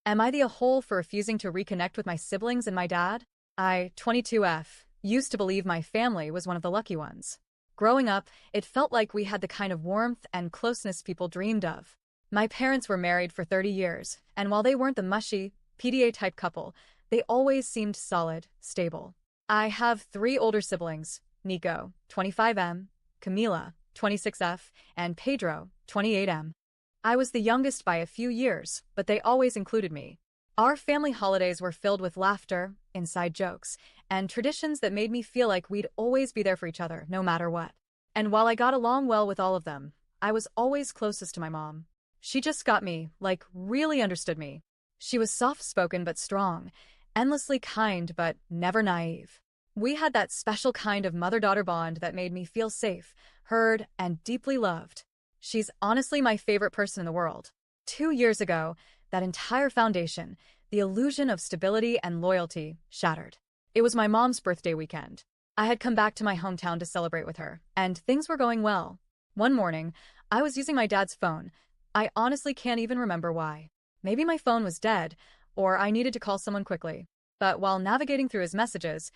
Am I the a-hole for refusing to reconnect with my siblings and my dad? I, 22F, used to believe my family was one of the lucky ones. Growing up, it felt like we had the kind of warmth and closeness people dreamed of. My parents were married for 30 years, and while they weren't the mushy, PDA-type couple, they always seemed solid, stable. I have three older siblings, Nico, 25M, Camila, 26F, and Pedro, 28M. I was the youngest by a few years, but they always included me. Our family holidays were filled with laughter, inside jokes, and traditions that made me feel like we'd always be there for each other, no matter what. And while I got along well with all of them, I was always closest to my mom. She just got me, like, really understood me. She was soft-spoken but strong, endlessly kind but never naive. We had that special kind of mother-daughter bond that made me feel safe, heard, and deeply loved. She's honestly my favorite person in the world. 2 years ago, that entire foundation, the illusion of stability and loyalty, shattered. It was my mom's birthday weekend. I had come back to my hometown to celebrate with her, and things were going well. One morning, I was using my dad's phone. I honestly can't even remember why. Maybe my phone was dead, or I needed to call someone quickly. But while navigating through his messages,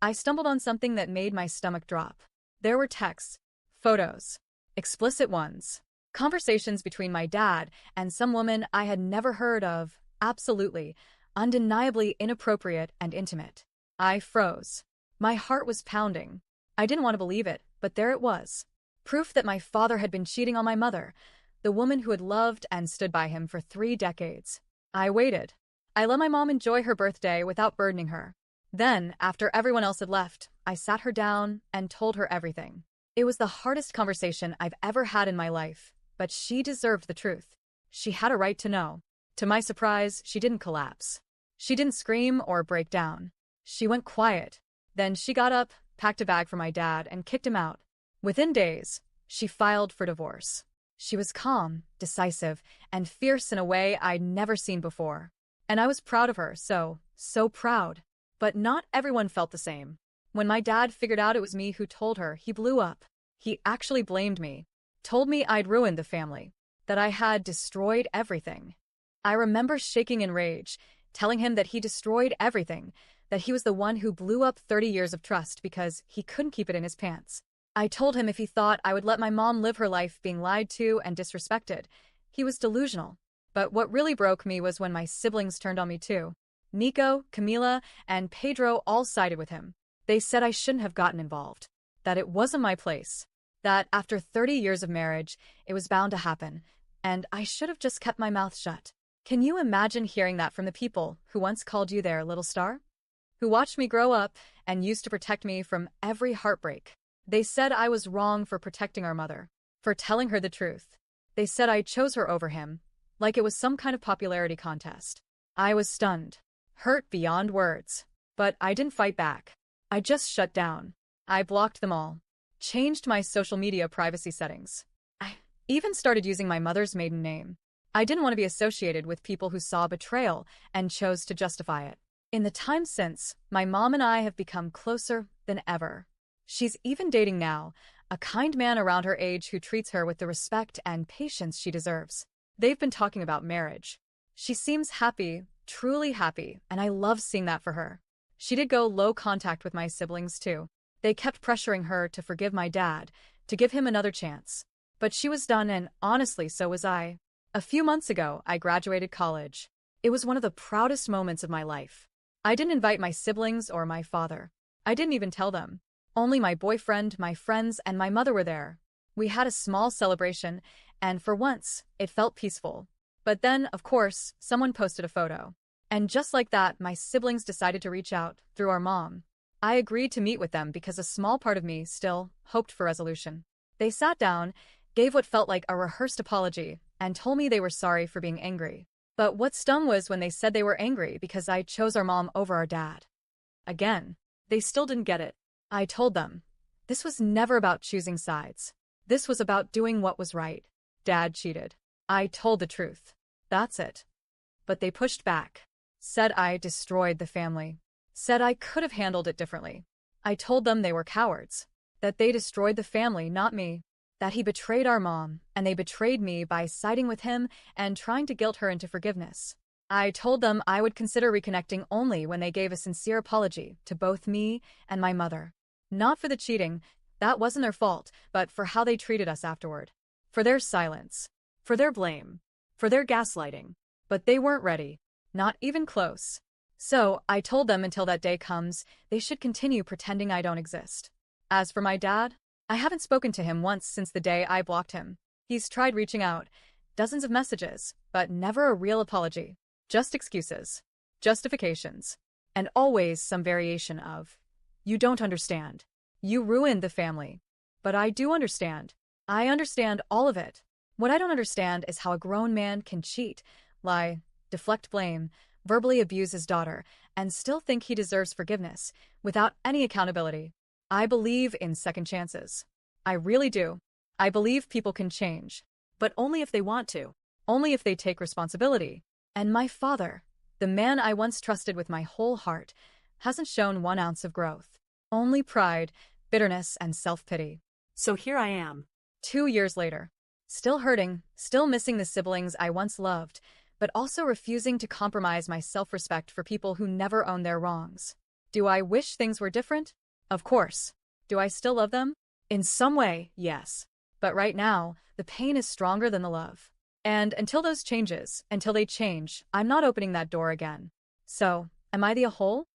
I stumbled on something that made my stomach drop. There were texts, photos, explicit ones, conversations between my dad and some woman I had never heard of, absolutely, undeniably inappropriate and intimate. I froze. My heart was pounding. I didn't want to believe it, but there it was. Proof that my father had been cheating on my mother, the woman who had loved and stood by him for 3 decades. I waited. I let my mom enjoy her birthday without burdening her. Then, after everyone else had left, I sat her down and told her everything. It was the hardest conversation I've ever had in my life, but she deserved the truth. She had a right to know. To my surprise, she didn't collapse. She didn't scream or break down. She went quiet. Then she got up, packed a bag for my dad, and kicked him out. Within days, she filed for divorce. She was calm, decisive, and fierce in a way I'd never seen before. And I was proud of her, so proud. But not everyone felt the same. When my dad figured out it was me who told her, he blew up. He actually blamed me. Told me I'd ruined the family. That I had destroyed everything. I remember shaking in rage, telling him that he destroyed everything, that he was the one who blew up 30 years of trust because he couldn't keep it in his pants. I told him if he thought I would let my mom live her life being lied to and disrespected, he was delusional. But what really broke me was when my siblings turned on me too. Nico, Camila, and Pedro all sided with him. They said I shouldn't have gotten involved. That it wasn't my place. That after 30 years of marriage, it was bound to happen, and I should have just kept my mouth shut. Can you imagine hearing that from the people who once called you their little star? Who watched me grow up and used to protect me from every heartbreak? They said I was wrong for protecting our mother, for telling her the truth. They said I chose her over him, like it was some kind of popularity contest. I was stunned, hurt beyond words. But I didn't fight back. I just shut down. I blocked them all. Changed my social media privacy settings. I even started using my mother's maiden name. I didn't want to be associated with people who saw betrayal and chose to justify it. In the time since, my mom and I have become closer than ever. She's even dating now, a kind man around her age who treats her with the respect and patience she deserves. They've been talking about marriage. She seems happy, truly happy, and I love seeing that for her. She did go low contact with my siblings too. They kept pressuring her to forgive my dad, to give him another chance. But she was done, and honestly, so was I. A few months ago, I graduated college. It was one of the proudest moments of my life. I didn't invite my siblings or my father. I didn't even tell them. Only my boyfriend, my friends, and my mother were there. We had a small celebration, and for once, it felt peaceful. But then, of course, someone posted a photo. And just like that, my siblings decided to reach out, through our mom. I agreed to meet with them because a small part of me still hoped for resolution. They sat down, gave what felt like a rehearsed apology, and told me they were sorry for being angry. But what stung was when they said they were angry because I chose our mom over our dad. Again, they still didn't get it. I told them, this was never about choosing sides. This was about doing what was right. Dad cheated. I told the truth. That's it. But they pushed back. Said I destroyed the family. Said I could have handled it differently. I told them they were cowards. That they destroyed the family, not me. That he betrayed our mom, and they betrayed me by siding with him and trying to guilt her into forgiveness. I told them I would consider reconnecting only when they gave a sincere apology to both me and my mother. Not for the cheating, that wasn't their fault, but for how they treated us afterward. For their silence. For their blame. For their gaslighting. But they weren't ready. Not even close. So, I told them until that day comes, they should continue pretending I don't exist. As for my dad, I haven't spoken to him once since the day I blocked him. He's tried reaching out, dozens of messages, but never a real apology. Just excuses. Justifications. And always some variation of, "You don't understand. You ruined the family." But I do understand. I understand all of it. What I don't understand is how a grown man can cheat, lie, deflect blame, verbally abuse his daughter, and still think he deserves forgiveness, without any accountability. I believe in second chances. I really do. I believe people can change. But only if they want to. Only if they take responsibility. And my father, the man I once trusted with my whole heart, hasn't shown 1 ounce of growth. Only pride, bitterness, and self-pity. So here I am. 2 years later. Still hurting, still missing the siblings I once loved, but also refusing to compromise my self-respect for people who never own their wrongs. Do I wish things were different? Of course. Do I still love them? In some way, yes. But right now, the pain is stronger than the love. And until they change, I'm not opening that door again. So, am I the a-hole?